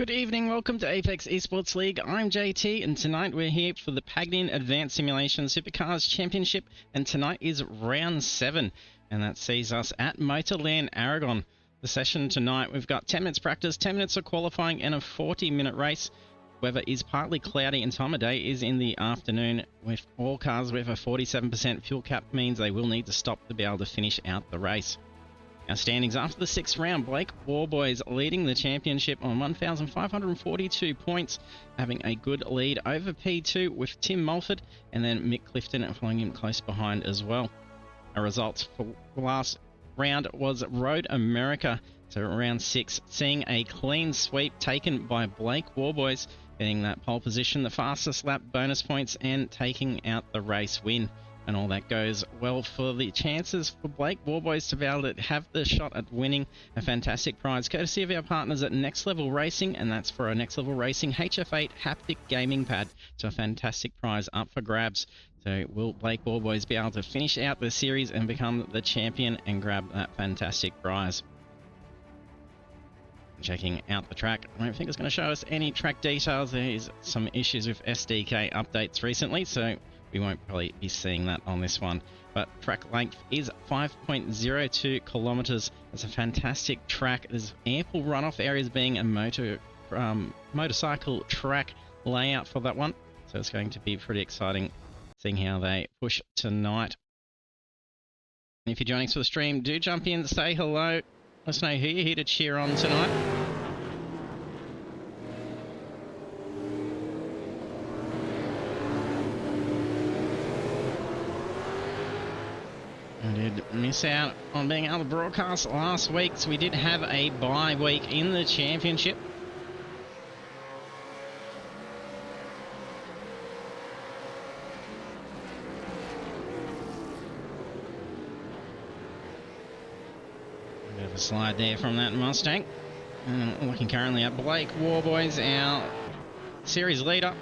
Good evening, welcome to Apex Esports League. I'm JT, and tonight we're here for the Pagnian Advanced Simulation Supercars Championship, and tonight is round 7, and that sees us at Motorland Aragon. The session tonight, we've got 10 minutes practice, 10 minutes of qualifying, and a 40-minute race. Weather is partly cloudy, and time of day is in the afternoon, with all cars with a 47% fuel cap means they will need to stop to be able to finish out the race. Our standings after the 6th round, Blake Warboys leading the championship on 1,542 points, having a good lead over P2 with Tim Mulford, and then Mick Clifton following him close behind as well. Our results for the last round was Road America, so round 6, seeing a clean sweep taken by Blake Warboys, getting that pole position, the fastest lap bonus points, and taking out the race win. And all that goes well for the chances for Blake Warboys to be able to have the shot at winning a fantastic prize, courtesy of our partners at Next Level Racing, and that's for our Next Level Racing HF8 haptic gaming pad. So a fantastic prize up for grabs. So will Blake Warboys be able to finish out the series and become the champion and grab that fantastic prize? Checking out the track, I don't think it's going to show us any track details. There's some issues with SDK updates recently, so we won't probably be seeing that on this one. But track length is 5.02 kilometers. It's a fantastic track. There's ample runoff areas, being a motorcycle track layout for that one. So it's going to be pretty exciting seeing how they push tonight. And if you're joining us for the stream, do jump in, say hello. Let us know who you're here to cheer on tonight. I did miss out on being able to broadcast last week, so we did have a bye week in the championship. A bit of a slide there from that Mustang. And looking currently at Blake Warboys, our series leader.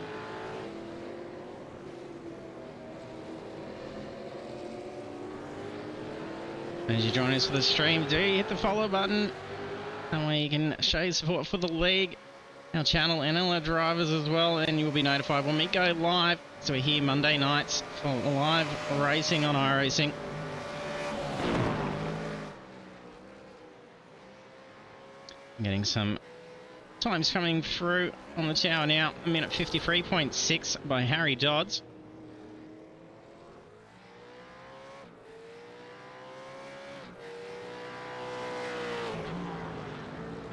As you join us for the stream, do hit the follow button. That way you can show your support for the league, our channel, and all our drivers as well, and you will be notified when we go live. So we're here Monday nights for live racing on iRacing. Getting some times coming through on the tower now. A minute 53.6 by Harry Dodds.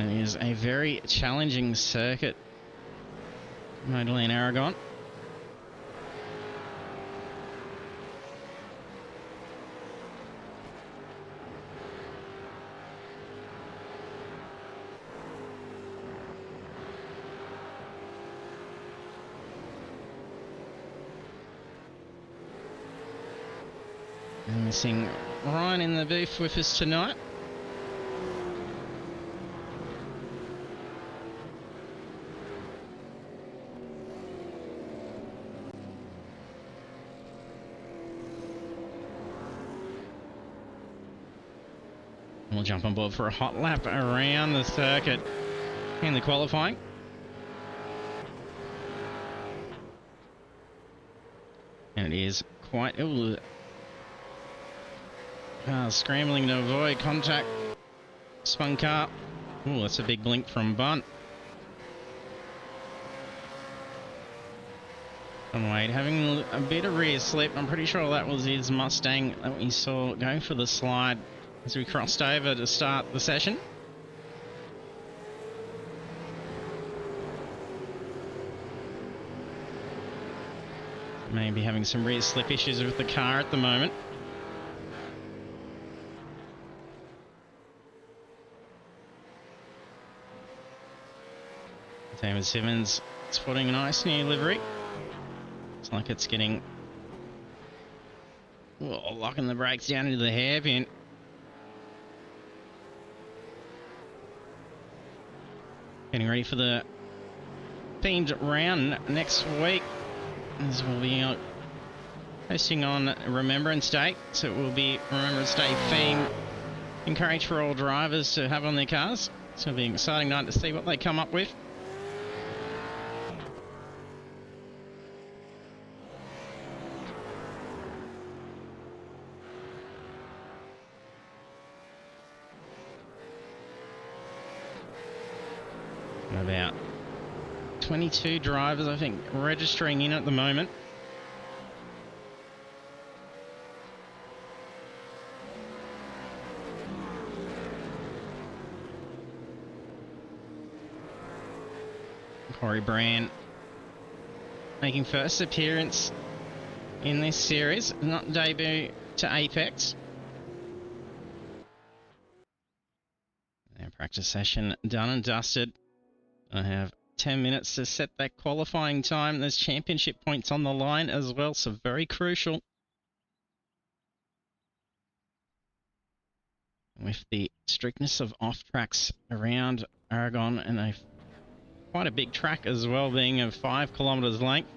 It is a very challenging circuit, Motorland Aragon. And we're seeing Ryan in the booth with us tonight. We'll jump on board for a hot lap around the circuit in the qualifying. And it is quite scrambling to avoid contact. Spun car. Oh, that's a big blink from Bunt. And Wade having a bit of rear slip. I'm pretty sure that was his Mustang that we saw going for the slide as we crossed over to start the session. Maybe having some rear slip issues with the car at the moment. David Simmons sporting a nice new livery. It's like it's getting... Whoa, locking the brakes down into the hairpin. Getting ready for the themed round next week. This will be hosting on Remembrance Day, so it will be Remembrance Day theme. Encouraged for all drivers to have on their cars. So it'll be an exciting night to see what they come up with. 22 drivers, I think, registering in at the moment. Corey Brand making first appearance in this series, not debut to Apex. Our practice session done and dusted. I have 10 minutes to set that qualifying time. There's championship points on the line as well, so very crucial. With the strictness of off-tracks around Aragon and quite a big track as well, being of 5 kilometers length.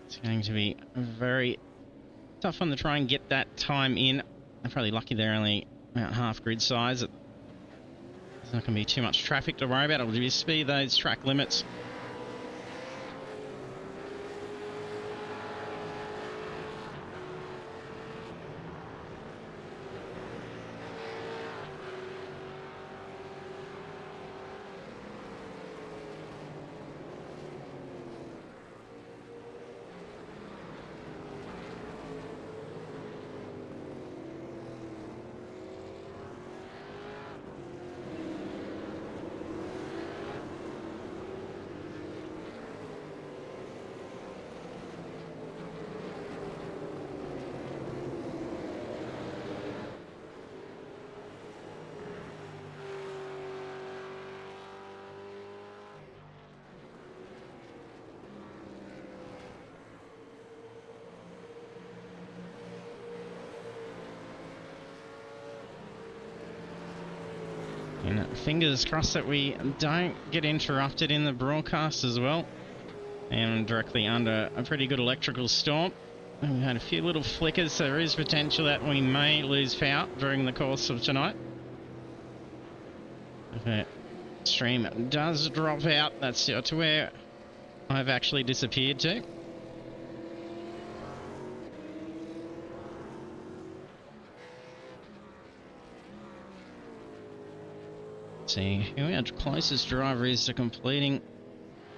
It's going to be a very tough one to try and get that time in. I'm probably lucky they're only about half grid size. There's not going to be too much traffic to worry about. It'll just be those track limits. And fingers crossed that we don't get interrupted in the broadcast as well. And directly under a pretty good electrical storm. We've had a few little flickers, so there is potential that we may lose power during the course of tonight. If the stream does drop out, that's to where I've actually disappeared to. See who our closest driver is to completing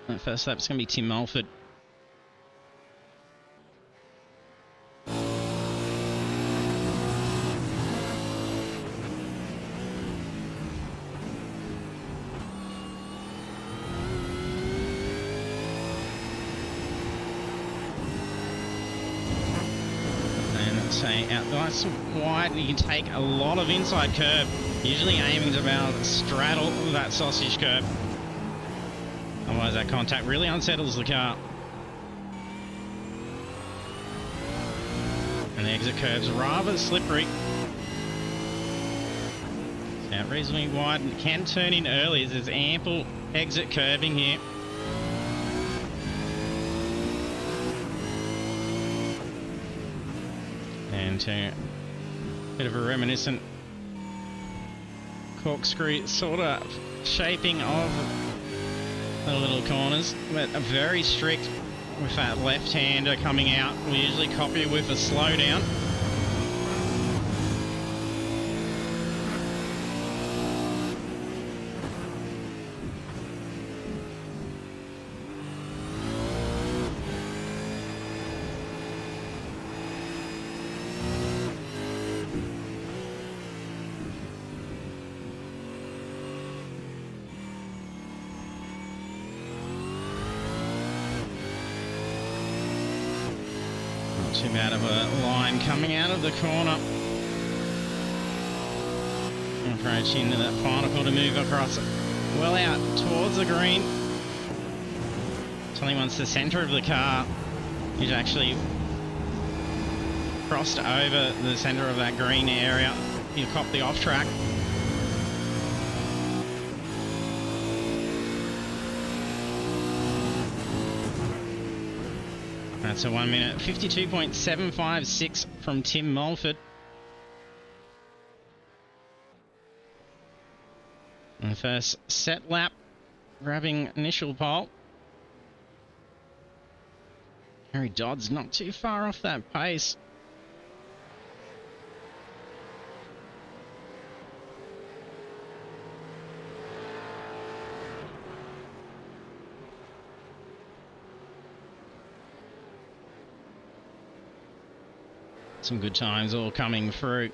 that first lap. It's going to be Tim Mulford. And say out nice wide, and you can take a lot of inside curb. Usually aiming to about straddle that sausage curb. Otherwise that contact really unsettles the car. And the exit curb's rather slippery. It's out reasonably wide and can turn in early as there's ample exit curbing here. And a bit of a reminiscent corkscrew sort of shaping of the little corners, but are very strict with that left-hander coming out. We usually copy with a slowdown. Too bad of a line coming out of the corner. Approach into that final corner, move across well out towards the green. Only once the centre of the car is actually crossed over the centre of that green area, you cop the off track. That's a 1 minute 52.756 from Tim Mulford. And the first set lap, grabbing initial pole. Harry Dodd's not too far off that pace. Some good times all coming through.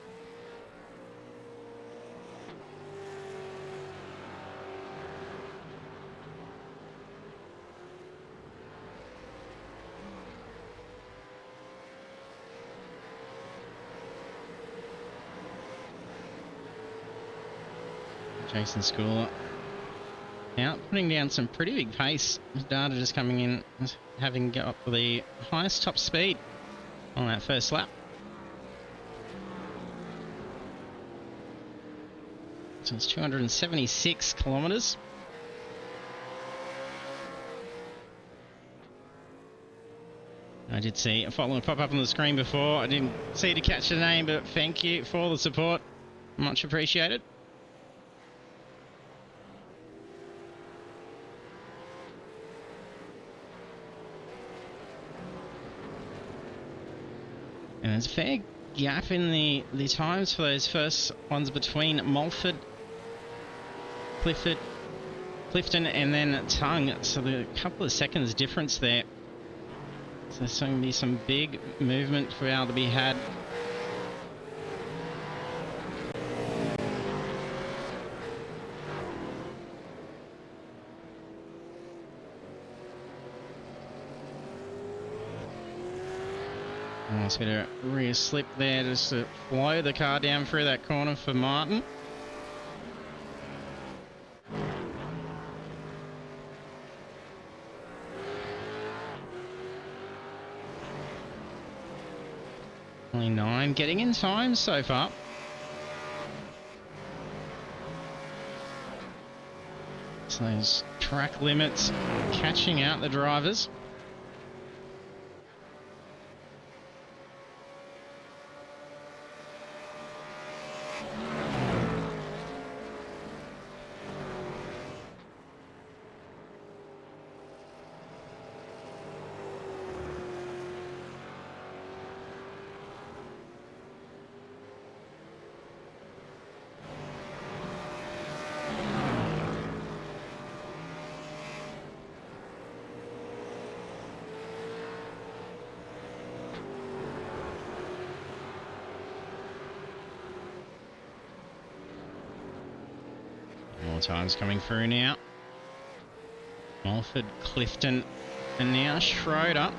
Jason Schooler out, putting down some pretty big pace. Data just coming in, having got the highest top speed on that first lap. So it's 276 kilometres. I did see a follower pop up on the screen before. I didn't see to catch the name, but thank you for the support. Much appreciated. And there's a fair gap in the times for those first ones between Mulford, Clifton and then Tongue. So there's a couple of seconds difference there. So there's going to be some big movement to be able to be had. Almost bit of a rear slip there just to flow the car down through that corner for Martin. Only 9 getting in time so far. So those track limits catching out the drivers. Times coming through now. Mulford, Clifton, and now Schroeder.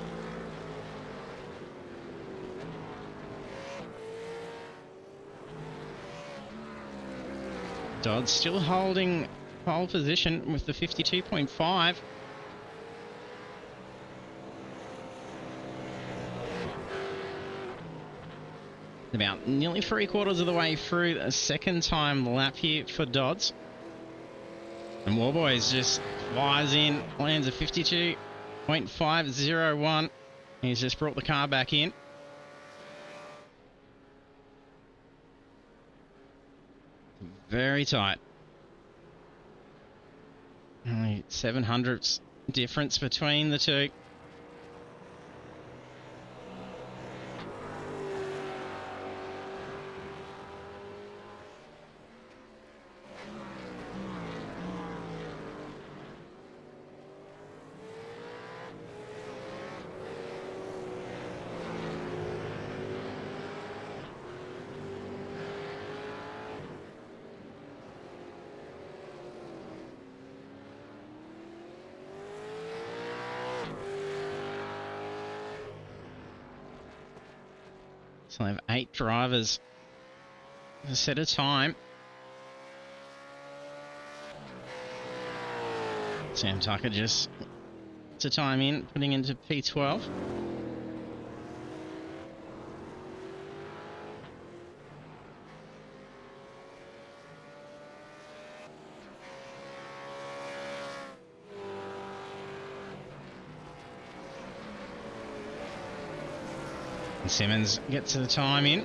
Dodd still holding pole position with the 52.5. About nearly 3/4 of the way through a second time lap here for Dodds. And Warboys just flies in, lands a 52.501. He's just brought the car back in. Very tight. Only 700ths difference between the two. So they have 8 drivers to set a time. Sam Tucker just to time in, putting into P12. And Simmons gets the time in.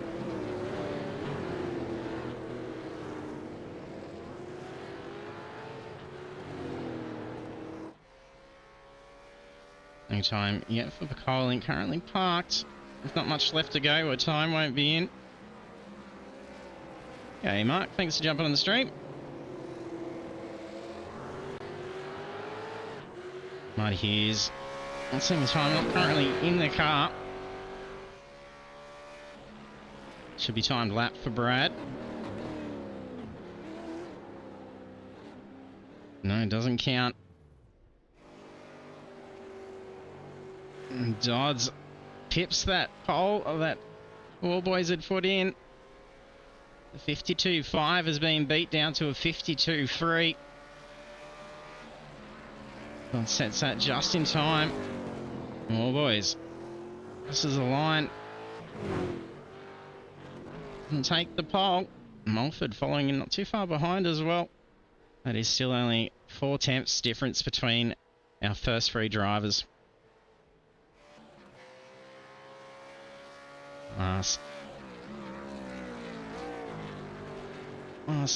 No time yet for Picolin, currently parked. There's not much left to go, or time won't be in. Okay, Mark, thanks for jumping on the stream. Marty Hughes, not seeing the time, not currently in the car. Should be timed lap for Brad. No, it doesn't count. And Dodds pips that pole that War Boys had put in. The 52.5 has been beat down to a 52.3. Dodds sets that just in time. War Boys. This is a line. And take the pole. Mulford following in not too far behind as well. That is still only 4 tenths difference between our first 3 drivers. Last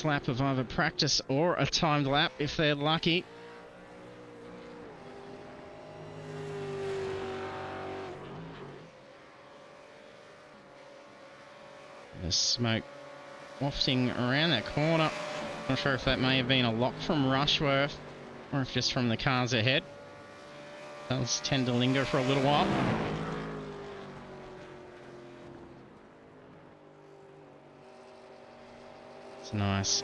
lap of either practice or a timed lap if they're lucky. The smoke wafting around that corner. Not sure if that may have been a lock from Rushworth or if just from the cars ahead. Does tend to linger for a little while. It's nice.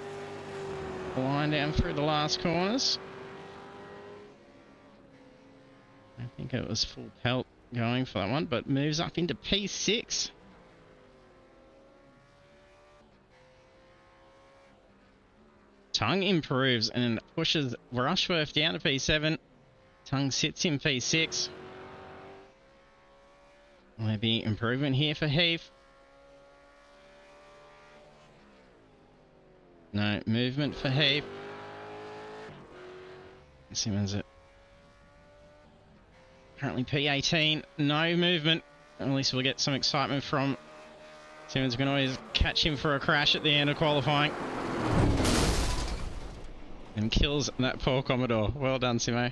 Line down through the last corners. I think it was full pelt going for that one, but moves up into P6. Tongue improves and pushes Rushworth down to P7. Tongue sits in P6. Maybe improvement here for Heath. No movement for Heath. Simmons at currently P18. No movement. At least we'll get some excitement from Simmons. We can always catch him for a crash at the end of qualifying. And kills that poor Commodore. Well done, Simo.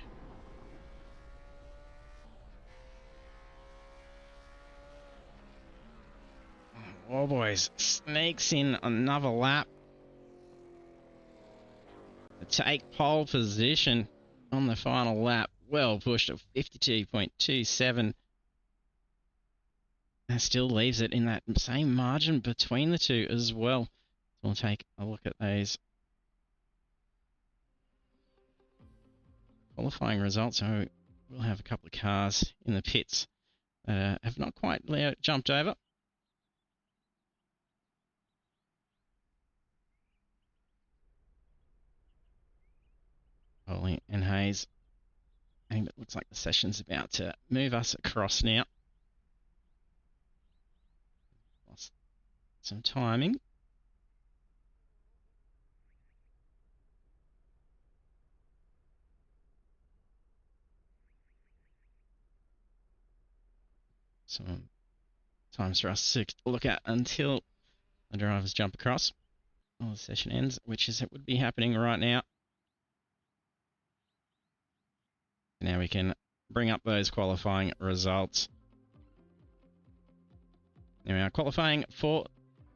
Oh, boys. Sneaks in another lap. To take pole position on the final lap. Well pushed at 52.27. That still leaves it in that same margin between the two as well. So we'll take a look at those qualifying results. So we'll have a couple of cars in the pits that have not quite jumped over. Foley and Hayes. And it looks like the session's about to move us across now. Lost some timing. Some times for us to look at until the drivers jump across. Well, the session ends, which is it would be happening right now. Now we can bring up those qualifying results. Now we are qualifying for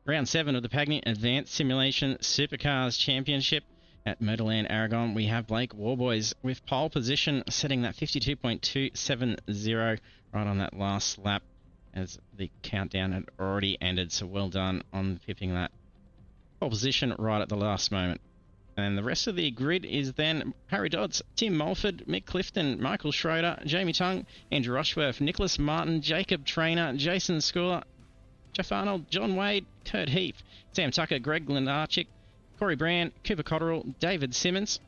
round 7 of the Pagnian Advanced Simulation Supercars Championship at Motorland Aragon. We have Blake Warboys with pole position, setting that 52.270 right on that last lap as the countdown had already ended. So well done on pipping that pole position right at the last moment. And the rest of the grid is then Harry Dodds, Tim Mulford, Mick Clifton, Michael Schroeder, Jamie Tongue, Andrew Rushworth, Nicholas Martin, Jacob Trainer, Jason Schooler, Jeff Arnold, John Wade, Kurt Heath, Sam Tucker, Greg Glenarchik, Corey Brand, Cooper Cotterill, David Simmons.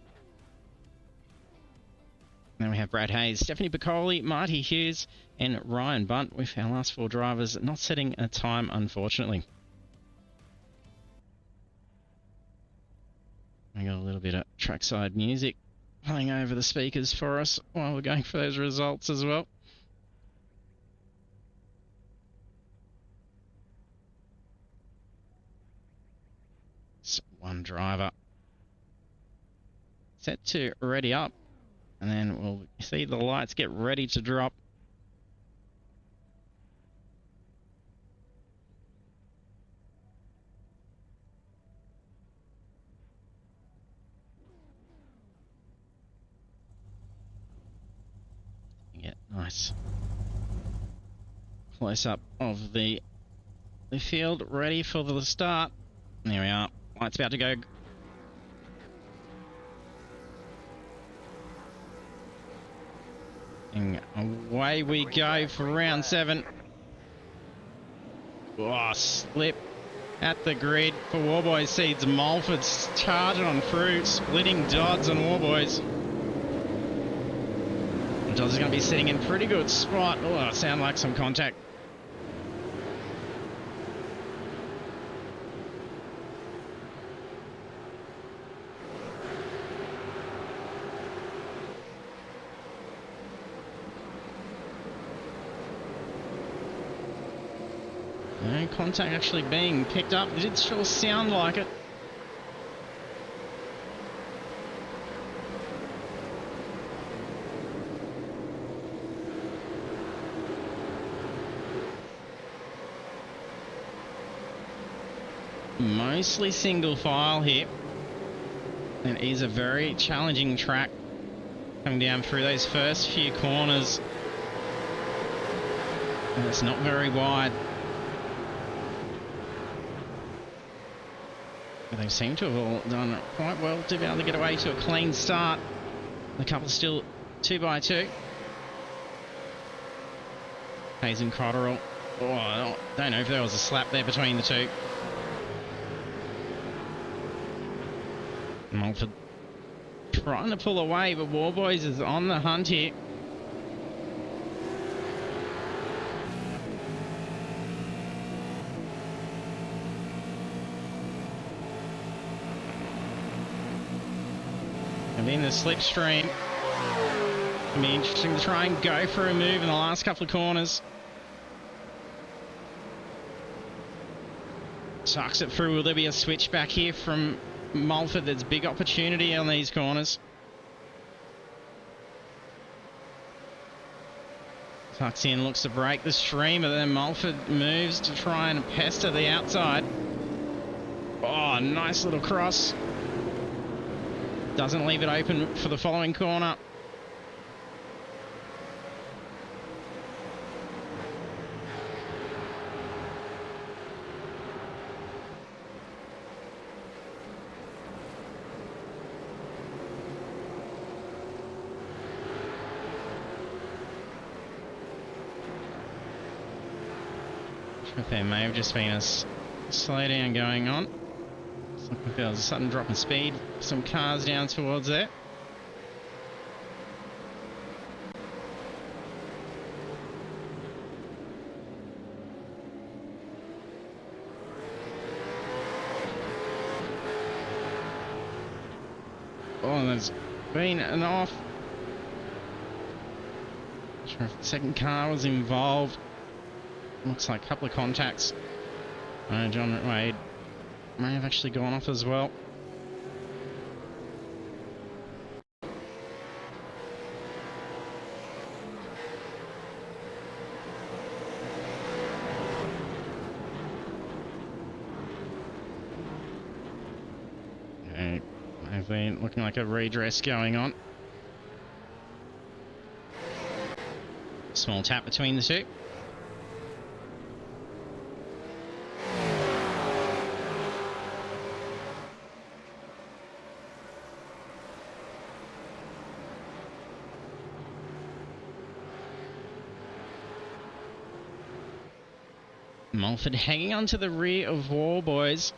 Then we have Brad Hayes, Stephanie Piccoli, Marty Hughes, and Ryan Bunt, with our last 4 drivers not setting a time, unfortunately. We got a little bit of trackside music playing over the speakers for us while we're going for those results as well. So one driver set to ready up, and then we'll see the lights get ready to drop. Yeah, nice close up of the the field ready for the start. There we are. Light's about to go. And away we go for round 7. Oh, slip at the grid for Warboys Seeds. Mulford's charging on through, splitting Dodds and Warboys. Dodds is going to be sitting in pretty good spot. Oh, sound like some contact. No contact actually being picked up. It did sure sound like it. Mostly single file here. And it is a very challenging track coming down through those first few corners. And it's not very wide. But they seem to have all done quite well to be able to get away to a clean start. The couple still 2x2. Hayes and Cotterill. Oh, I don't know if there was a slap there between the two. Mulford trying to pull away, but Warboys is on the hunt here. And in the slipstream, it'll be interesting to try and go for a move in the last couple of corners. Sucks it through. Will there be a switch back here from Mulford? There's big opportunity on these corners. Tucks in, looks to break the stream, but then Mulford moves to try and pester the outside. Oh, nice little cross. Doesn't leave it open for the following corner. There may have just been a slow down going on. Looks like there was a sudden drop in speed. Some cars down towards there. Oh, there's been an off. Not sure if the second car was involved. Looks like a couple of contacts. John Wade may have actually gone off as well. Okay, I've been looking like a redress going on. Small tap between the two. Mulford hanging on to the rear of Warboys.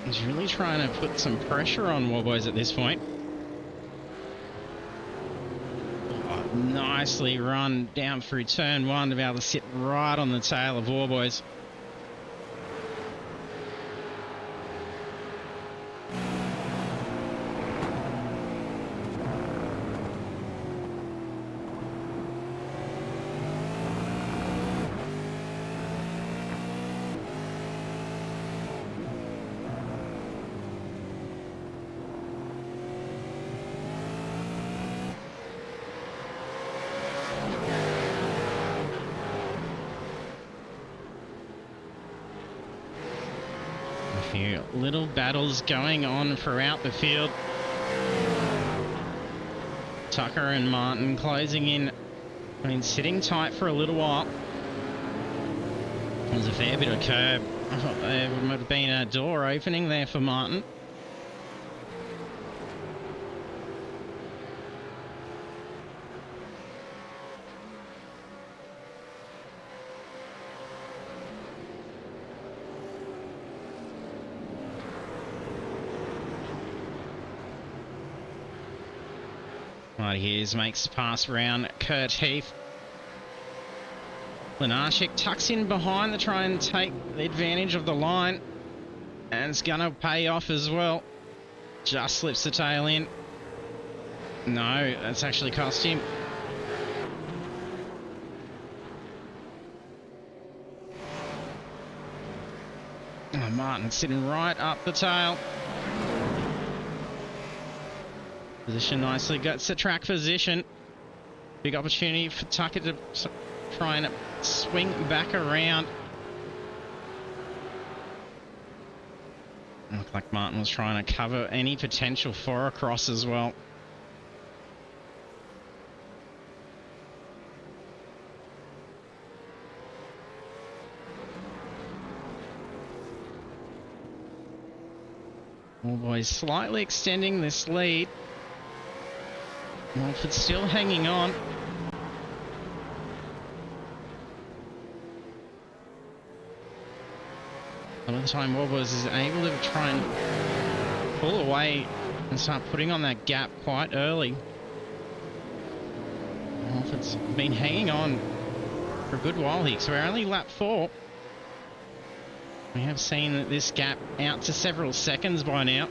He's really trying to put some pressure on Warboys at this point. Oh, nicely run down through turn 1 to be able to sit right on the tail of Warboys. Few little battles going on throughout the field. Tucker and Martin closing in I mean, sitting tight for a little while. There's a fair bit of curb. I thought there might have been a door opening there for Martin. Marty Hughes makes the pass around Kurt Heath. Lenarchik tucks in behind to try and take the advantage of the line. And it's going to pay off as well. Just slips the tail in. No, that's actually cost him. Oh, Martin sitting right up the tail. Position nicely, gets the track position. Big opportunity for Tucker to try and swing back around. Looked like Martin was trying to cover any potential for a cross as well. All boys slightly extending this lead. Walford's still hanging on. Some of the time Warboys is able to try and pull away and start putting on that gap quite early. Walford's been hanging on for a good while here, so we're only lap 4. We have seen this gap out to several seconds by now.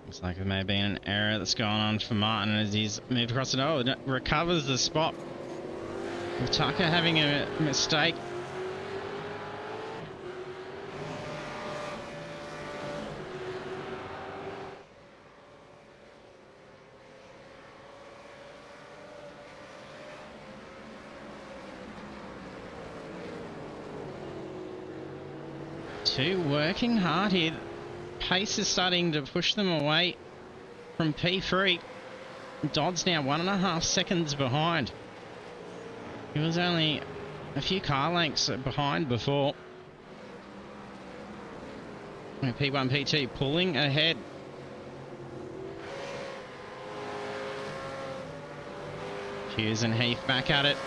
Looks like there may have been an error that's gone on for Martin as he's moved across the goal. It recovers the spot. With Tucker having a mistake. Two working hard here. Pace is starting to push them away from P3. Dodd's now 1.5 seconds behind. He was only a few car lengths behind before. P1, P2 pulling ahead. Hughes and Heath back at it.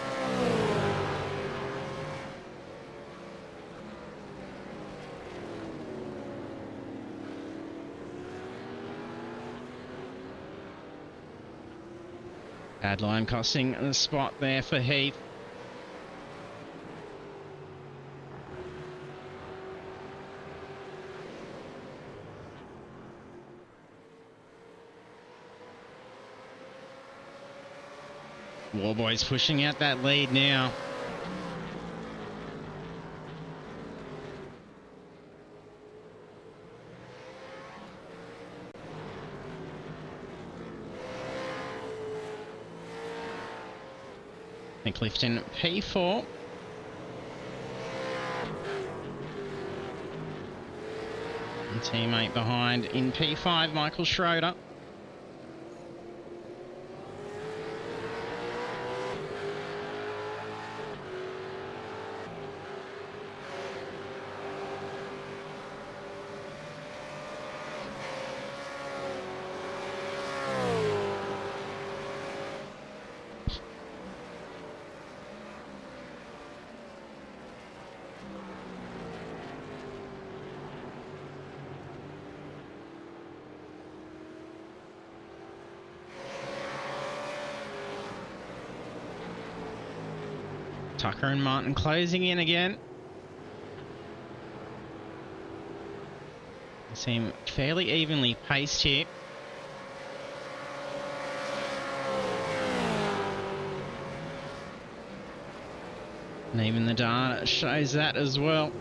Bad line costing the spot there for Heath. Warboys pushing out that lead now. Clifton P4. And teammate behind in P5, Michael Schroeder. Tucker and Martin closing in again. Seem fairly evenly paced here. And even the data shows that as well.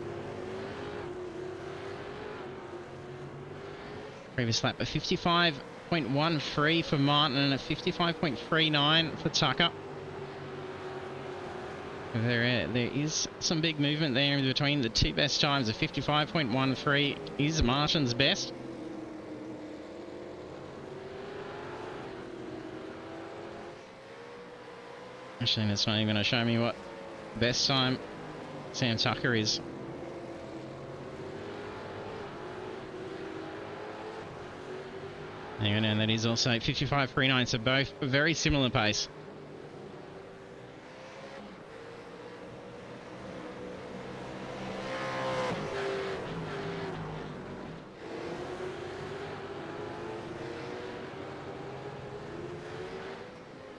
Previous lap, a 55.13 for Martin and a 55.39 for Tucker. There is some big movement there in between the two best times. A 55.13 is Martin's best. Actually, that's not even going to show me what best time Sam Tucker is. And that is also 55.39, so both a very similar pace.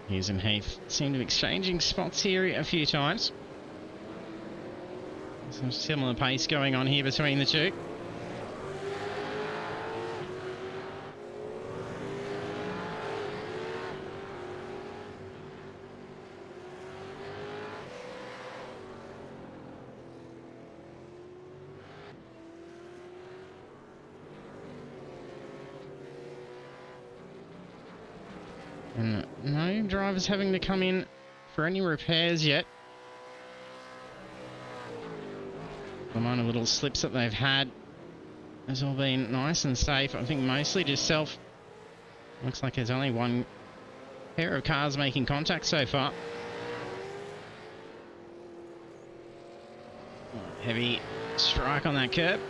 Hughes and Heath seem to be exchanging spots here a few times. Some similar pace going on here between the two. And no drivers having to come in for any repairs yet. The minor little slips that they've had has all been nice and safe. I think mostly just self. Looks like there's only one pair of cars making contact so far. Heavy strike on that curb.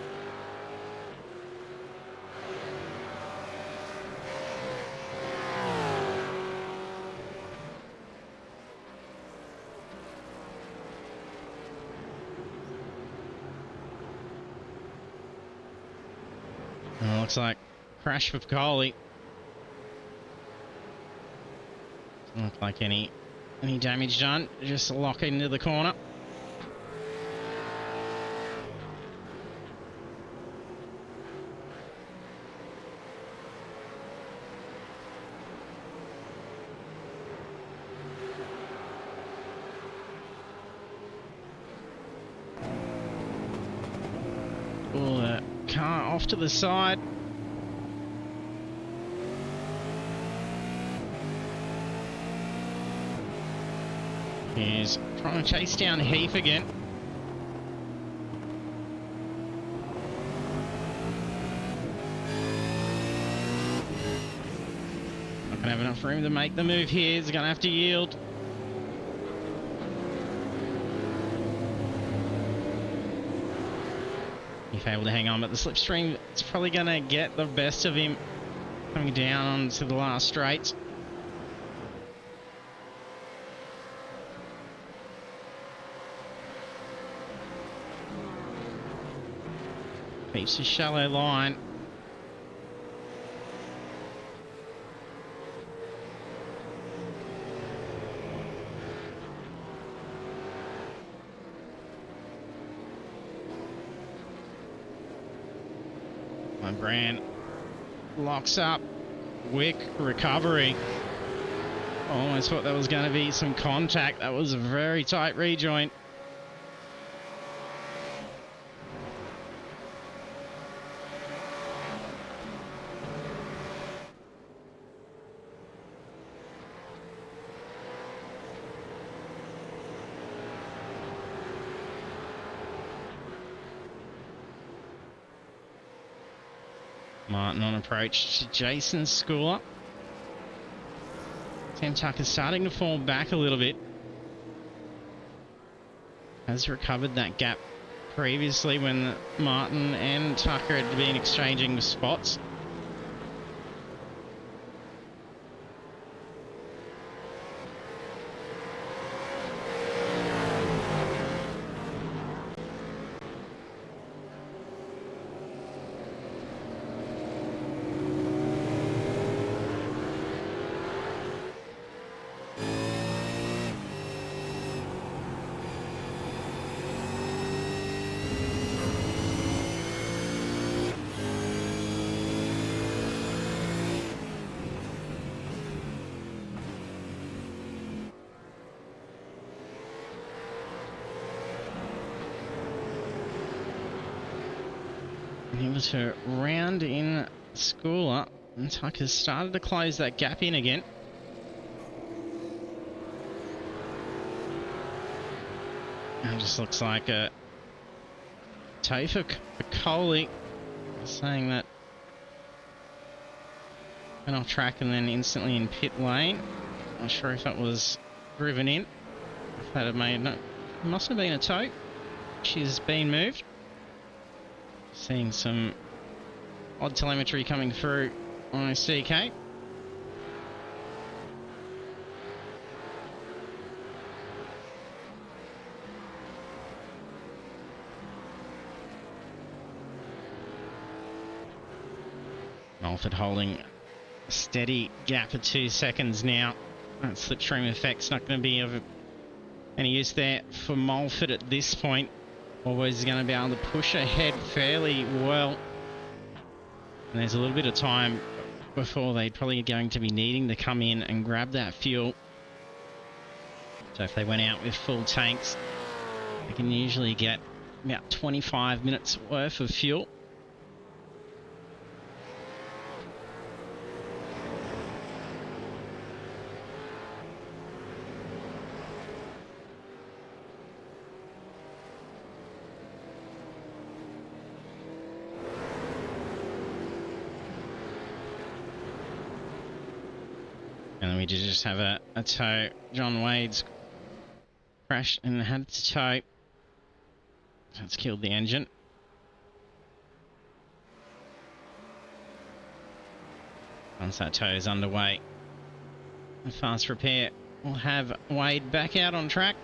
Looks like crash for Coley. Doesn't look like any damage done. Just lock into the corner. Pull the car off to the side. He's trying to chase down Heath again. Not going to have enough room to make the move here. He's going to have to yield. Heath able to hang on, but the slipstream is probably going to get the best of him coming down onto the last straight. Keeps a shallow line. My brand locks up. Quick recovery. Almost thought that was going to be some contact. That was a very tight rejoin. Martin on approach to Jason's schooler. Sam Tucker's starting to fall back a little bit. Has recovered that gap previously when Martin and Tucker had been exchanging spots. order to round in Schooler. And Tucker's started to close that gap in again. It just looks like a tow for Coley, saying that went off track and then instantly in pit lane. Not sure if that was driven in. If that had made no, it must have been a tow. She's been moved. Seeing some odd telemetry coming through on CK. Alford holding a steady gap of 2 seconds now. That slipstream effect's not going to be of any use there for Mulford at this point. Always going to be able to push ahead fairly well. And there's a little bit of time before they're probably going to be needing to come in and grab that fuel. So if they went out with full tanks, they can usually get about 25 minutes worth of fuel. And then we did just have a tow. John Wade's crashed and had to tow. That's killed the engine. Once that tow is underway, a fast repair will have Wade back out on track.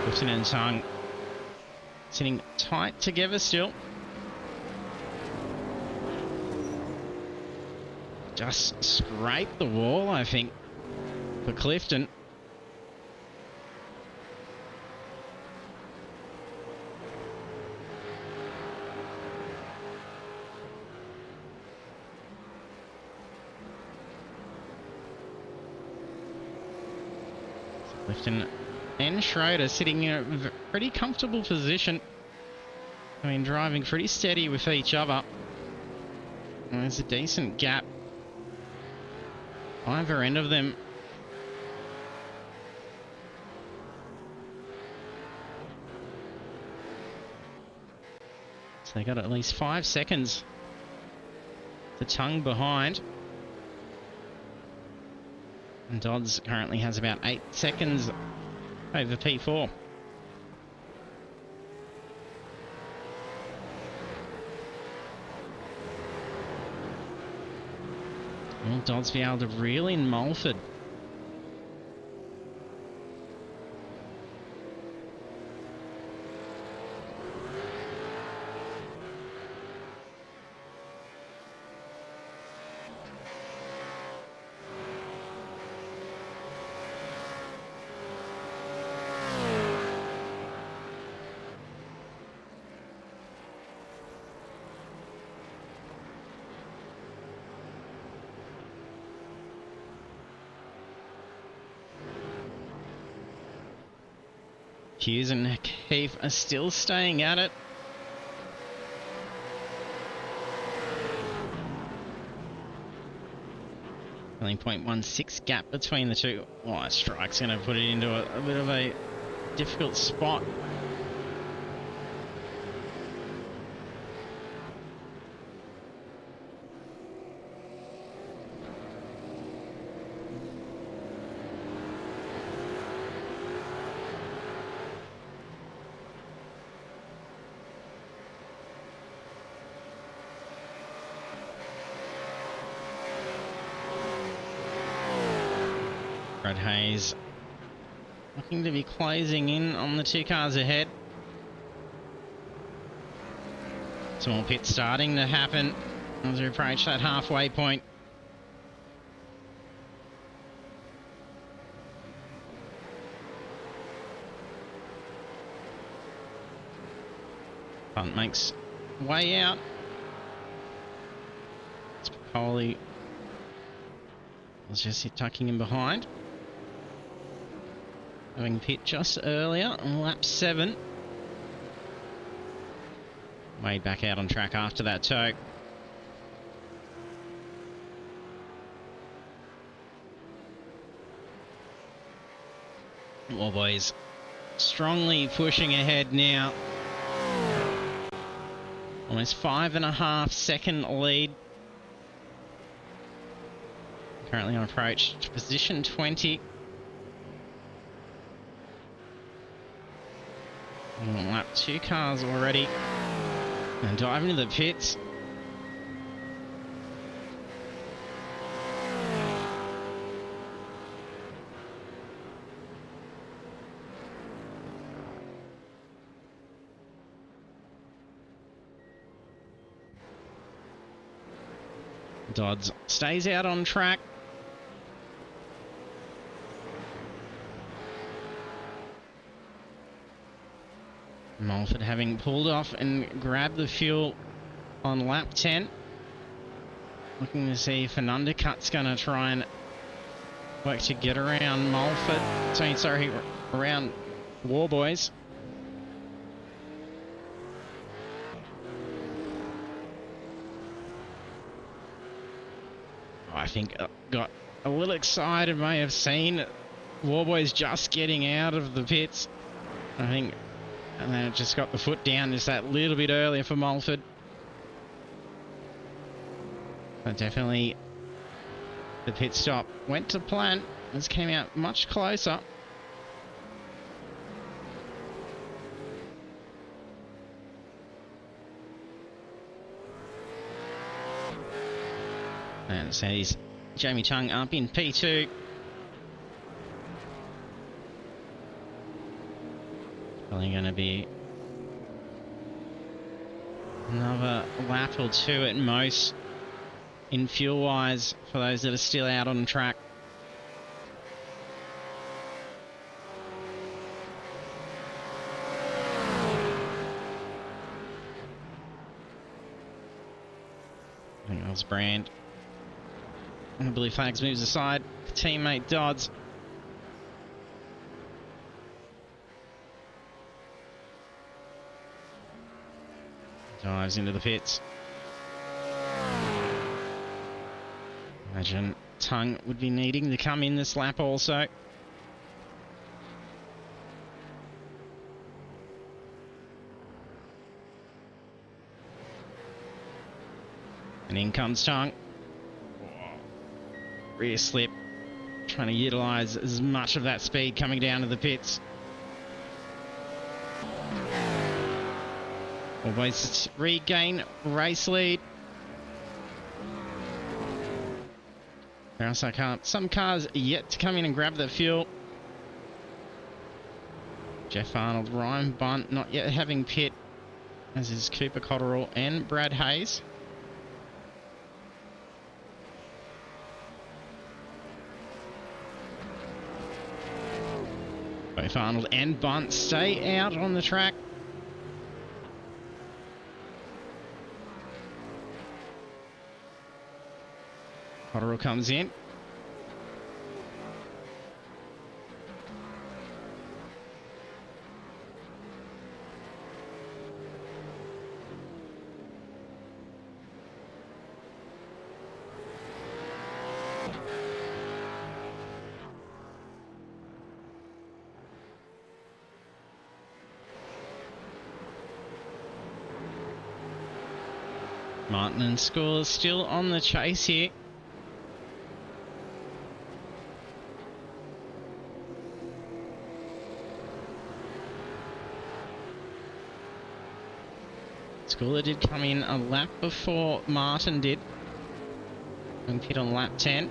Clifton and Tung sitting tight together still. Just scraped the wall, I think, for Clifton. So Clifton and Schroeder sitting in a pretty comfortable position. I mean, driving pretty steady with each other. And there's a decent gap either end of them. So they got at least 5 seconds. The Tung behind. And Dodds currently has about 8 seconds over P4. Will Dodds be able to reel in Mulford? Hughes and Keefe are still staying at it. Only 0.16 gap between the two. Oh, that strike's going to put it into a bit of a difficult spot. Brad Hayes looking to be closing in on the 2 cars ahead. Small pit starting to happen as we approach that halfway point. Punt makes way out. Coley was just tucking in behind. Having pit just earlier on lap 7. Way back out on track after that tow. Well, boys, strongly pushing ahead now. Almost 5.5 second lead. Currently on approach to position 20. On lap 2 cars already. And diving into the pits. Dodds stays out on track. Mulford having pulled off and grabbed the fuel on lap 10. Looking to see if an undercut's going to try and work to get around Mulford. Sorry, around Warboys. I think got a little excited, may have seen Warboys just getting out of the pits. I think, and then it just got the foot down just that little bit earlier for Mulford. But definitely the pit stop went to plan. This came out much closer. And it says Jamie Chung up in P2. Probably going to be another lap or two at most in fuel-wise for those that are still out on track. I think that was Brand. And the blue flags moves aside. Teammate Dodds. Dives into the pits. Imagine Tung would be needing to come in this lap also. And in comes Tung. Rear slip, trying to utilise as much of that speed coming down to the pits. Always regain race lead. There are some cars yet to come in and grab the fuel. Jeff Arnold, Ryan Bunt not yet having pit, as is Cooper Cotterill and Brad Hayes. Both Arnold and Bunt stay out on the track. Cotterill comes in. Martin and School still on the chase here. Schooler did come in a lap before Martin did. And pit on lap 10.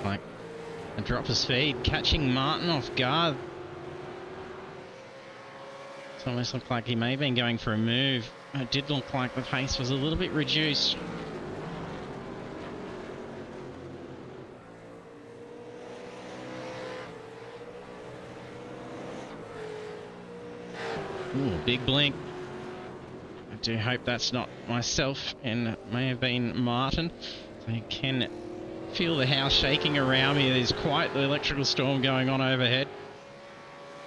Like a drop of speed, catching Martin off guard. It almost looked like he may have been going for a move it did look like the pace was a little bit reduced. Ooh, big blink. I do hope that's not myself, and it may have been Martin. So you can feel the house shaking around me. There's quite the electrical storm going on overhead.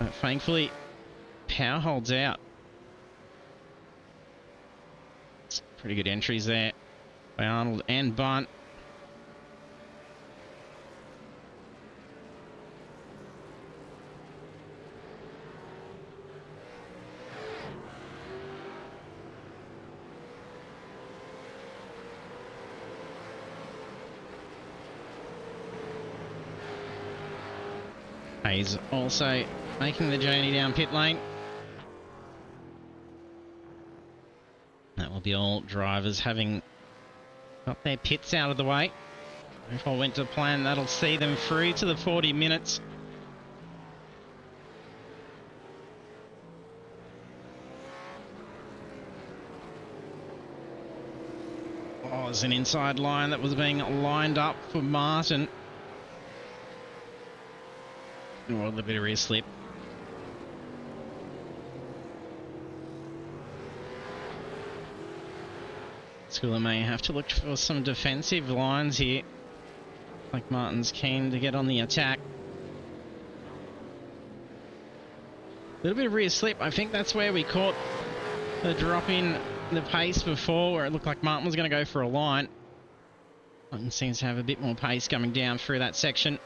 But thankfully, power holds out. It's pretty good entries there by Arnold and Bunt. Hayes also making the journey down pit lane. That will be all drivers having got their pits out of the way. If all went to plan, that'll see them through to the 40 minutes. Oh, there's an inside line that was being lined up for Martin. Oh, a little bit of rear slip. Schooler may have to look for some defensive lines here. Like Martin's keen to get on the attack. A little bit of rear slip. I think that's where we caught the drop in the pace before, where it looked like Martin was going to go for a line. Martin seems to have a bit more pace coming down through that section.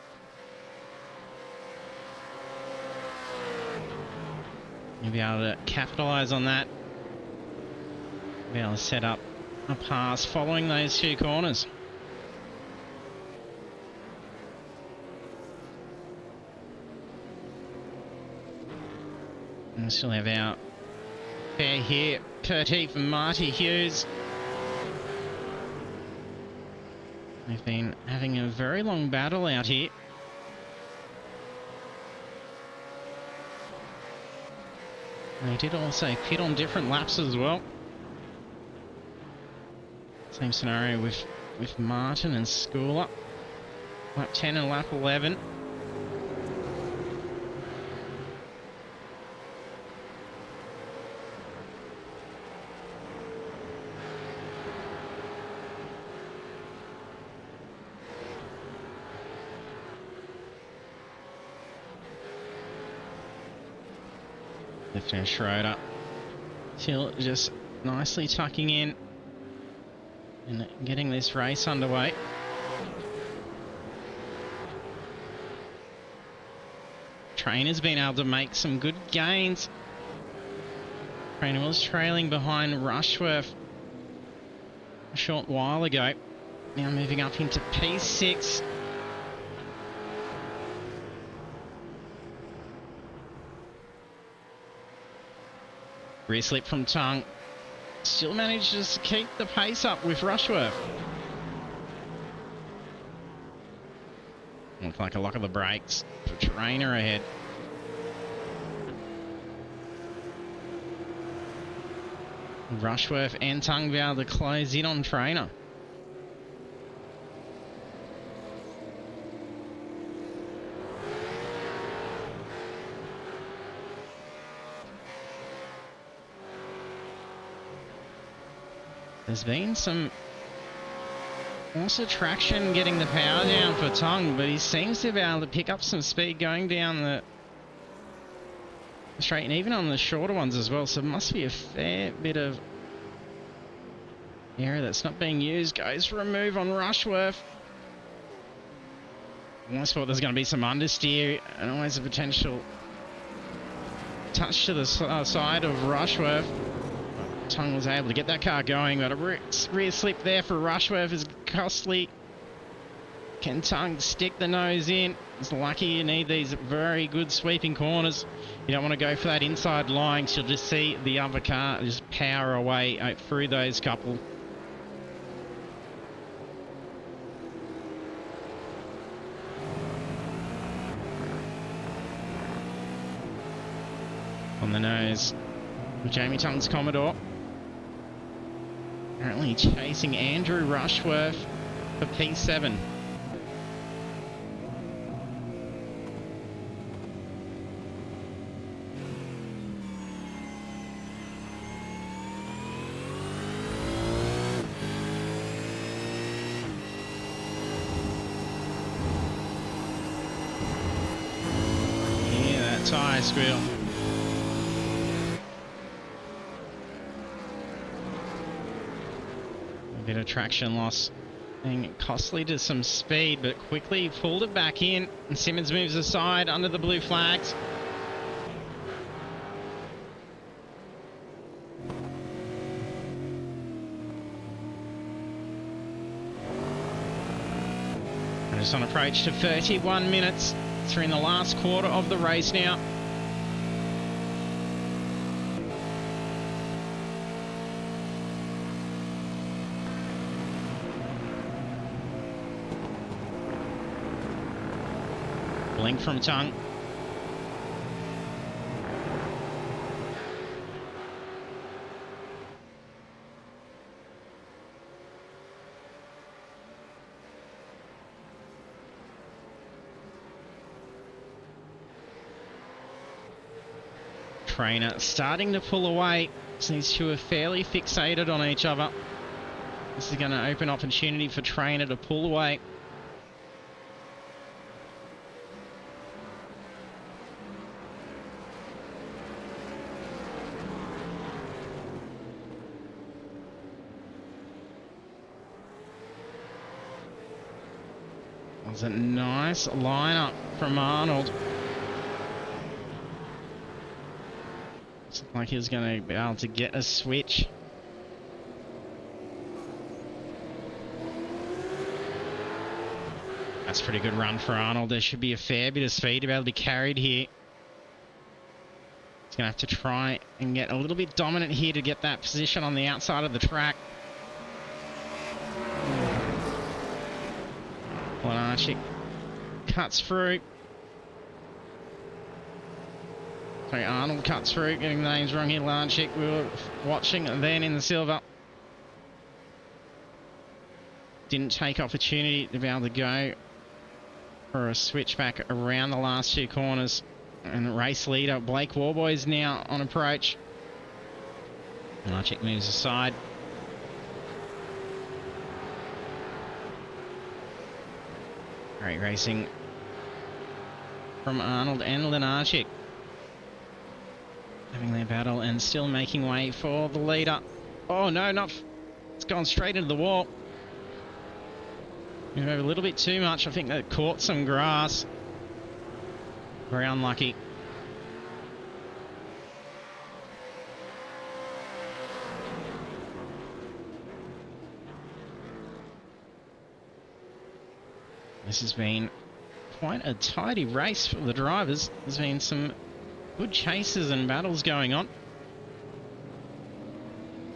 You'll be able to capitalise on that. Be able to set up a pass following those two corners. And we still have our pair here, Kurt Heath and Marty Hughes. They've been having a very long battle out here. They did also pit on different laps as well. Same scenario with Martin and Schooler. Lap 10 and lap 11. Lifter Schroeder still just nicely tucking in and getting this race underway. Trainer's been able to make some good gains. Trainer was trailing behind Rushworth a short while ago. Now moving up into P6. Rear slip from Tongue. Still manages to keep the pace up with Rushworth. Looks like a lock of the brakes for Trainer ahead. Rushworth and Tongue be able to close in on Trainer. There's been some also traction getting the power down for Tongue, but he seems to be able to pick up some speed going down the straight and even on the shorter ones as well. So it must be a fair bit of area that's not being used. Goes for a move on Rushworth. I almost thought there's going to be some understeer and always a potential touch to the side of Rushworth. Tongue was able to get that car going, but a rear slip there for Rushworth is costly. Can Tongue stick the nose in? It's lucky you need these very good sweeping corners. You don't want to go for that inside line, so you'll just see the other car just power away through those couple. On the nose, Jamie Tongue's Commodore. Currently chasing Andrew Rushworth for P7. Tyre squeal. A bit of traction loss. And costly to some speed, but quickly pulled it back in. And Simmons moves aside under the blue flags. And just on approach to 31 minutes. We're in the last quarter of the race now. Blink from Tongue. Trainer starting to pull away. So these two are fairly fixated on each other. This is going to open opportunity for Trainer to pull away. That was a nice lineup from Arnold. Looks like he's going to be able to get a switch. That's a pretty good run for Arnold. There should be a fair bit of speed to be able to be carried here. He's going to have to try and get a little bit dominant here to get that position on the outside of the track. Lenarchik cuts through. Sorry, Arnold cuts through, getting the names wrong here. Lenarchik, we were watching then in the silver. Didn't take opportunity to be able to go for a switchback around the last two corners. And race leader Blake Warboy is now on approach. Lenarchik moves aside. Great racing from Arnold and Lenarchik. Having their battle and still making way for the leader. Oh no, not... It's gone straight into the wall. Moved over a little bit too much. I think that caught some grass. Very unlucky. This has been quite a tidy race for the drivers. There's been some good chases and battles going on.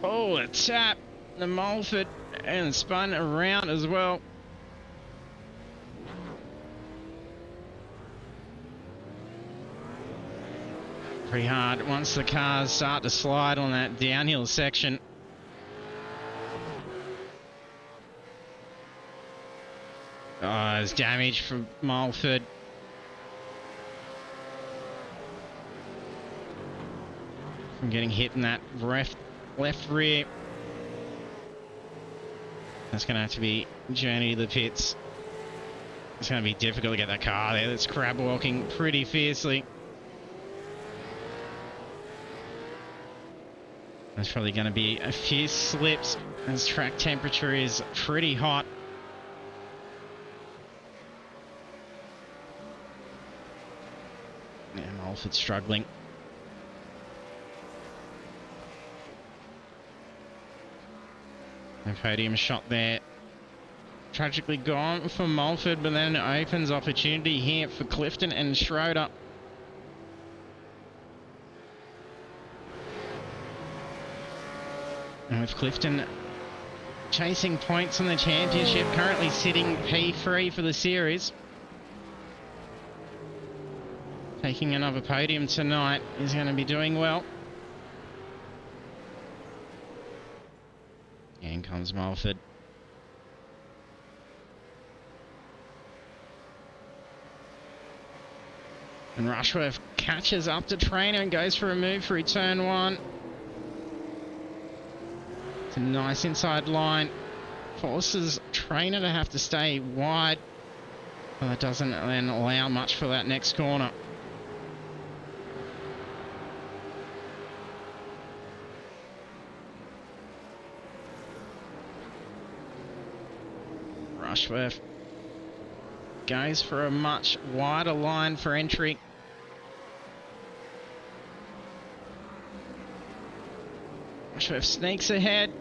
Oh, a tap. The Mulford and spun around as well. Pretty hard once the cars start to slide on that downhill section. Oh, there's damage from Mulford. From getting hit in that left rear. That's going to have to be journey to the pits. It's going to be difficult to get that car there. That's crab walking pretty fiercely. There's probably going to be a few slips as track temperature is pretty hot. Yeah, Mulford's struggling. A podium shot there. Tragically gone for Mulford, but then it opens opportunity here for Clifton and Schroeder. And with Clifton chasing points in the championship, currently sitting P3 for the series. Taking another podium tonight, is going to be doing well. And In comes Mulford. And Rushworth catches up to Trainer and goes for a move through turn 1. It's a nice inside line. Forces Trainer to have to stay wide. But that doesn't then allow much for that next corner. Rushworth goes for a much wider line for entry. Rushworth sneaks ahead.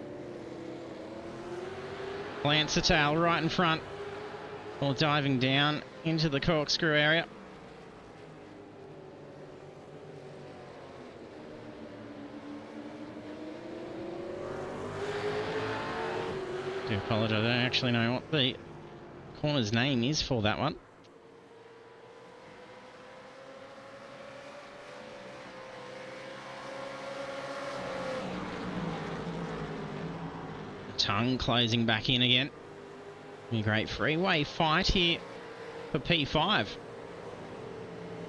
Plants the tail right in front while diving down into the corkscrew area. I do apologise, I don't actually know what the corner's name is for that one. Tongue closing back in again. A great freeway fight here for P5.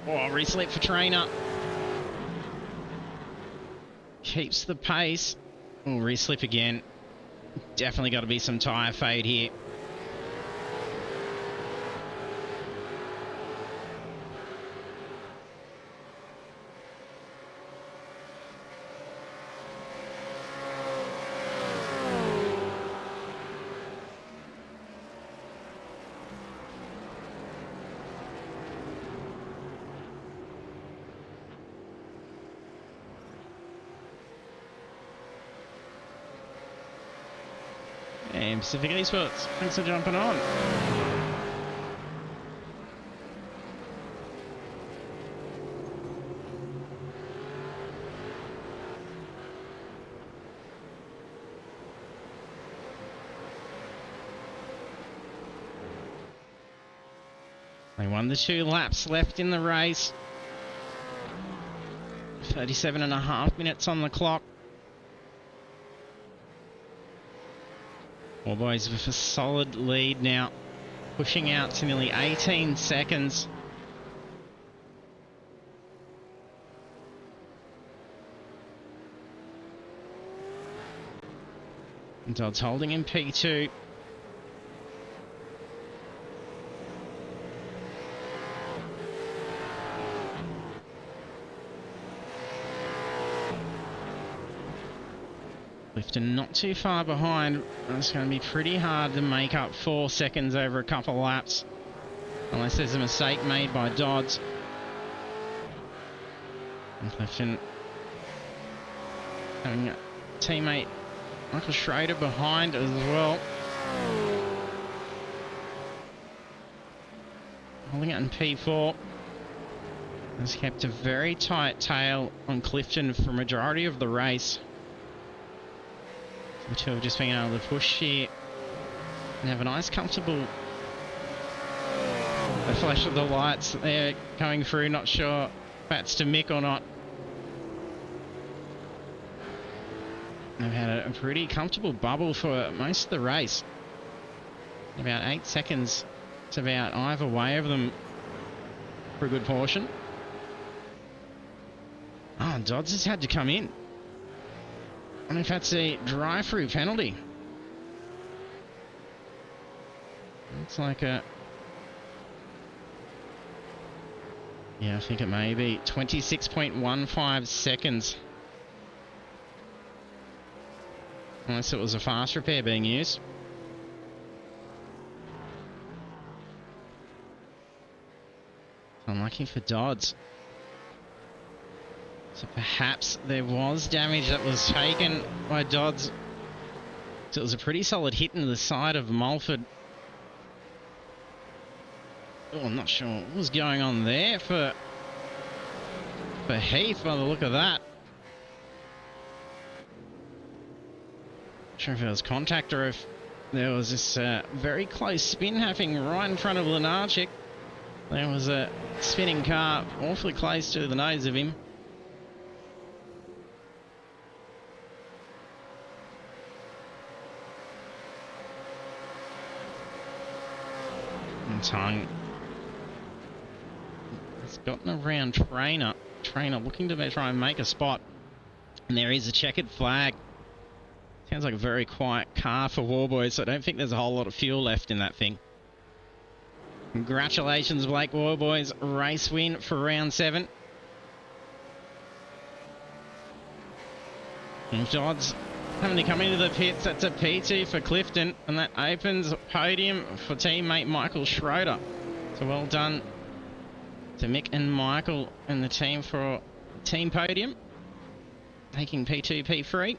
Oh, reslip for Trainer. Keeps the pace. Oh, reslip again. Definitely got to be some tyre fade here. And Pacific eSports, thanks for jumping on. They won the 2 laps left in the race. 37.5 minutes on the clock. All boys with a solid lead now, pushing out to nearly 18 seconds. Indulge holding in P2. Clifton not too far behind. It's going to be pretty hard to make up 4 seconds over a couple of laps, unless there's a mistake made by Dodds. And Clifton having a teammate Michael Schrader behind as well. Holding it in P4. Has kept a very tight tail on Clifton for majority of the race. The two have just been able to push here and have a nice comfortable flash of the lights there coming through. Not sure if that's to Mick or not. They've had a pretty comfortable bubble for most of the race. About 8 seconds to about either way of them for a good portion. Oh, Dodds has had to come in. I wonder if that's a drive-through penalty. Looks like a... Yeah, I think it may be 26.15 seconds. Unless it was a fast repair being used. Unlucky for Dodds. So perhaps there was damage that was taken by Dodds. So it was a pretty solid hit into the side of Mulford. Oh, I'm not sure what was going on there for Heath by the look of that. Not sure if it was contact or if there was this very close spin happening right in front of Lenarchik. There was a spinning car awfully close to the nose of him. Tongue has gotten around Trainer. Trainer looking to try and make a spot. And there is a checkered flag. Sounds like a very quiet car for Warboys, so I don't think there's a whole lot of fuel left in that thing. Congratulations, Blake Warboys. Race win for round 7. And Dodds having to come into the pits. That's a P2 for Clifton, and that opens podium for teammate Michael Schroeder. So well done to Mick and Michael and the team for team podium, taking P2, P3.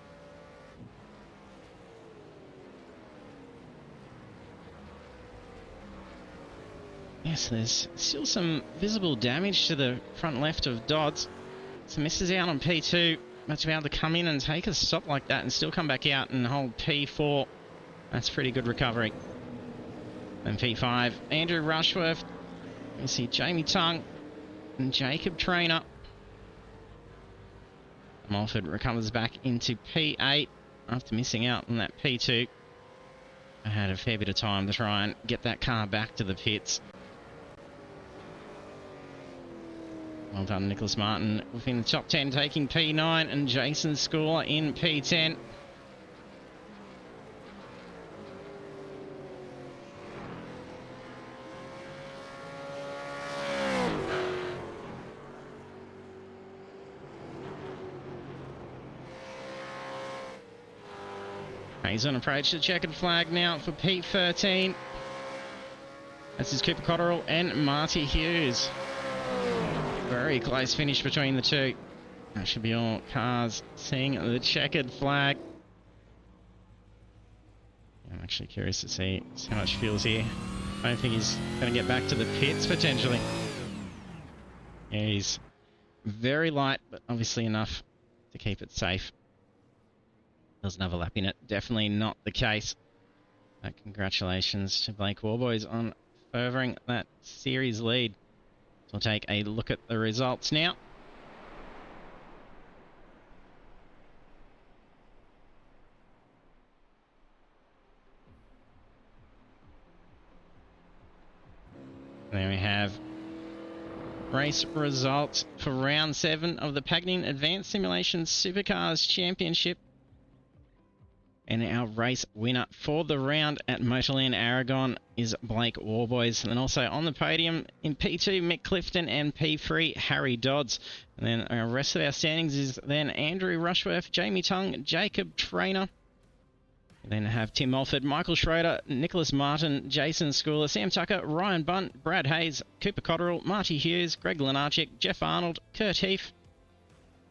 Yes, there's still some visible damage to the front left of Dodds. So misses out on P2, but to be able to come in and take a stop like that and still come back out and hold P4, that's pretty good recovery. Then P5, Andrew Rushworth. You see Jamie Tongue and Jacob Trainer. Mulford recovers back into P8 after missing out on that P2. I had a fair bit of time to try and get that car back to the pits. Well done, Nicholas Martin within the top 10, taking P9, and Jason Schooler in P10. He's on approach to the checkered flag now for P13. This is Cooper Cotterill and Marty Hughes. Very close finish between the two. That should be all cars seeing the checkered flag. I'm actually curious to see how much fuel's here. I don't think he's going to get back to the pits potentially. Yeah, he's very light, but obviously enough to keep it safe. There's another lap in it. Definitely not the case. Congratulations to Blake Warboys on furthering that series lead. So we'll take a look at the results now. There we have race results for round 7 of the Pagnian Advanced Simulation Supercars Championship. And our race winner for the round at Motorland Aragon is Blake Warboys. And then also on the podium in P2, Mick Clifton, and P3, Harry Dodds. And then our rest of our standings is then Andrew Rushworth, Jamie Tongue, Jacob Trainer. We then have Tim Mulford, Michael Schroeder, Nicholas Martin, Jason Schooler, Sam Tucker, Ryan Bunt, Brad Hayes, Cooper Cotterill, Marty Hughes, Greg Lenarchik, Jeff Arnold, Kurt Heath.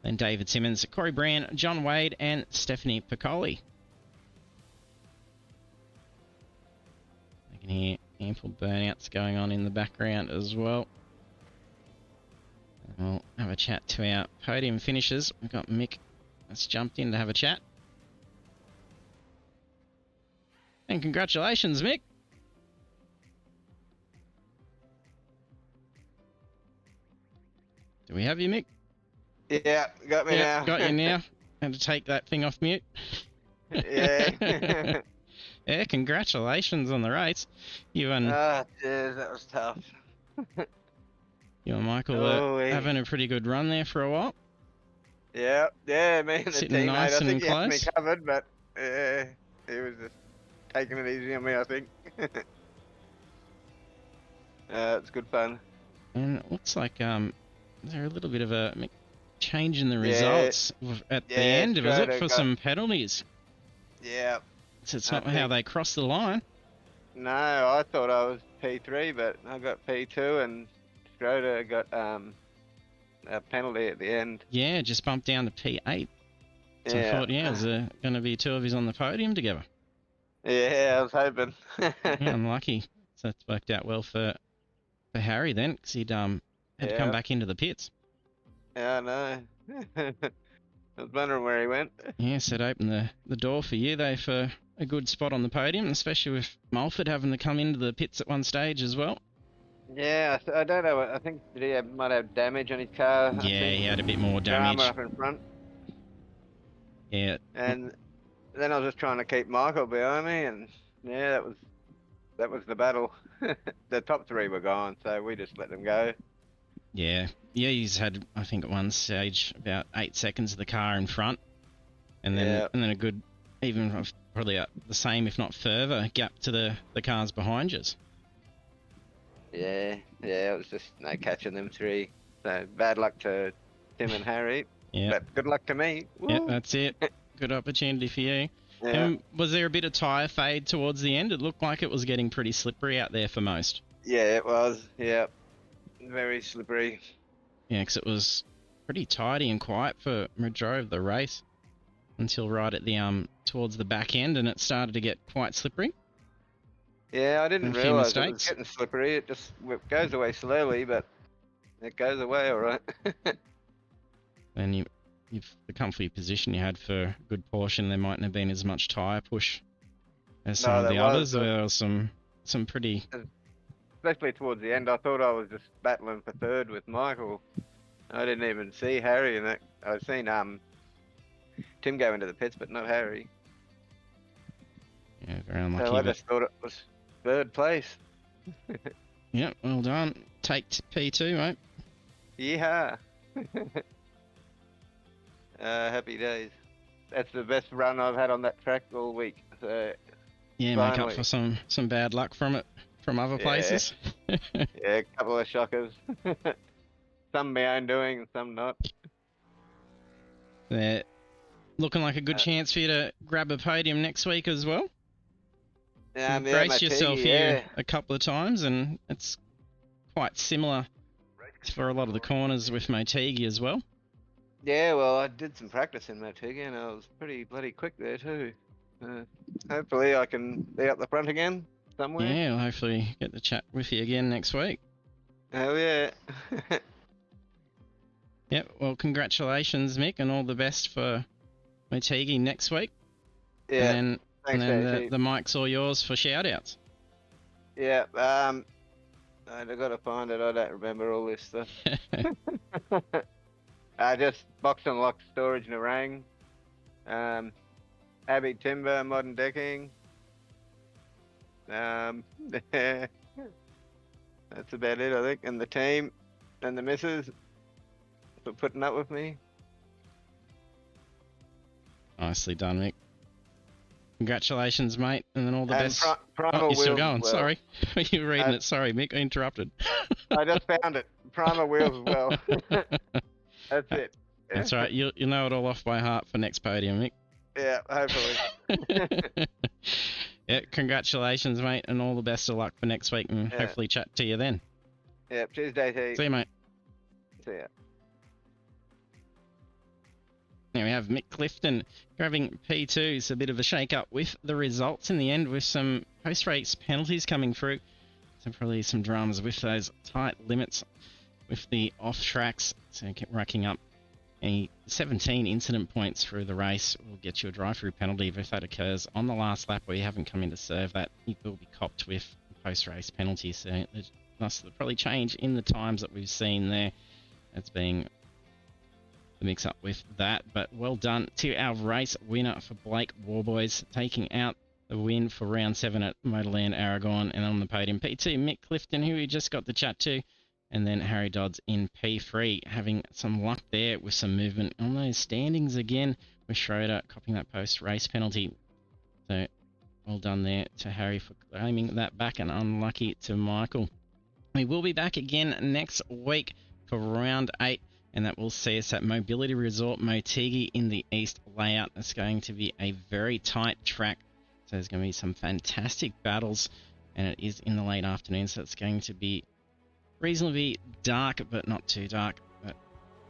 Then David Simmons, Corey Brand, John Wade, and Stephanie Piccoli. You can hear ample burnouts going on in the background as well. And we'll have a chat to our podium finishers. We've got Mick that's jumped in to have a chat. And congratulations, Mick. Do we have you, Mick? Yeah, got me now. Got you now. Had to take that thing off mute. Yeah. Yeah, congratulations on the race. You and cheers, that was tough. You and Michael were having a pretty good run there for a while. Yeah, me and the Sitting teammate, nice I and think he had me close. covered, but he was just taking it easy on me, I think. It's good fun. And it looks like is there a little bit of a change in the results at the end of it for some penalties? Yeah. So it's not how they cross the line. No, I thought I was P3, but I got P2, and Schroeder got a penalty at the end. Yeah, just bumped down to P8. So I thought, there's going to be two of us on the podium together. Yeah, I was hoping. Yeah, unlucky. So that's worked out well for Harry then, because he'd had to come back into the pits. Yeah, I know. I was wondering where he went. Yeah, so it opened the door for you, though, for a good spot on the podium, especially with Mulford having to come into the pits at one stage as well. Yeah, I don't know. I think he might have damage on his car. Yeah, he had a bit more damage. Up in front. Yeah. And then I was just trying to keep Michael behind me, and yeah, that was the battle. The top three were gone, so we just let them go. Yeah, he's had, I think, at one stage about 8 seconds of the car in front, and then a good, even probably the same, if not further, gap to the cars behind you. Yeah, it was just no catching them three. So bad luck to Tim and Harry. Yeah, but good luck to me. Yeah, that's it. Good opportunity for you. Yeah. And was there a bit of tyre fade towards the end? It looked like it was getting pretty slippery out there for most. Yeah, it was. Yeah, very slippery. Yeah, because it was pretty tidy and quiet for majority of the race until right at the towards the back end, and it started to get quite slippery. Yeah, I didn't realise it was getting slippery. It goes away slowly, but it goes away all right. And you've the comfy position you had for a good portion. There mightn't have been as much tyre push as some of the others. There was some pretty... Especially towards the end, I thought I was just battling for third with Michael. I didn't even see Harry in that. I've seen Tim go into the pits, but not Harry. Yeah, very unlucky. So I just thought it was third place. Yeah, well done. Take P2, mate. Yeah. Happy days. That's the best run I've had on that track all week. So yeah, finally. Make up for some bad luck from it from other places. Yeah, a couple of shockers. Some my own doing and some not. Yeah, looking like a good chance for you to grab a podium next week as well. You've braced yourself here a couple of times, and it's quite similar for a lot of the corners with Motegi as well. Yeah, well, I did some practice in Motegi, and I was pretty bloody quick there too. Hopefully I can be up the front again somewhere. Yeah, I'll hopefully get to chat with you again next week. Oh yeah. Yep, well, congratulations, Mick, and all the best for Motegi next week. Yeah, and then the mic's all yours for shout-outs. Yeah, I've got to find it. I don't remember all this stuff. Just box and lock storage in Aragon. Abbey Timber, modern decking. That's about it, I think. And the team and the missus for putting up with me. Nicely done, Mick. Congratulations, mate, and then all the best. You're still going. Well. Sorry, you were reading it. Sorry, Mick, I interrupted. I just found it. Primer wheels as well. That's it. That's right. You'll know it all off by heart for next podium, Mick. Yeah, hopefully. Yeah, congratulations, mate, and all the best of luck for next week, and hopefully chat to you then. Yeah, Tuesday, T. See you, mate. See ya. Now we have Mick Clifton grabbing P2. It's a bit of a shake-up with the results in the end, with some post-race penalties coming through. So probably some dramas with those tight limits with the off-tracks. So keep racking up any 17 incident points through the race will get you a drive-through penalty. If that occurs on the last lap where you haven't come in to serve that, you will be copped with a post-race penalty. So thus there'll probably change in the times that we've seen there. It's being the mix-up with that, but well done to our race winner for Blake Warboys, taking out the win for round 7 at Motorland Aragon, and on the podium P2 Mick Clifton, who we just got to chat to, and then Harry Dodds in P3, having some luck there with some movement on those standings again, with Schroeder copying that post-race penalty. So well done there to Harry for claiming that back, and unlucky to Michael. We will be back again next week for round 8. And that will see us at Mobility Resort Motegi in the East layout. It's going to be a very tight track. So there's going to be some fantastic battles. And it is in the late afternoon. So it's going to be reasonably dark, but not too dark. But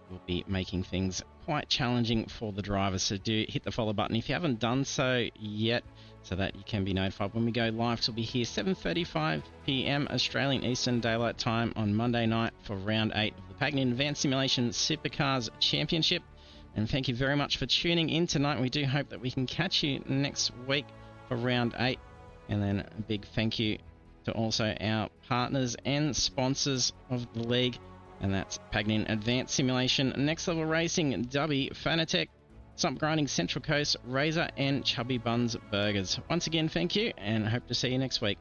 we'll be making things quite challenging for the drivers. So do hit the follow button if you haven't done so yet, so that you can be notified when we go live. So we'll be here 7:35 p.m. Australian Eastern Daylight Time on Monday night for round 8 of the Pagnian Advanced Simulation Supercars Championship. And thank you very much for tuning in tonight. We do hope that we can catch you next week for round 8. And then a big thank you to also our partners and sponsors of the league. And that's Pagnian Advanced Simulation, Next Level Racing, Dubby, Fanatec, Stump Grinding, Central Coast, Razor, and Chubby Buns Burgers. Once again, thank you, and hope to see you next week.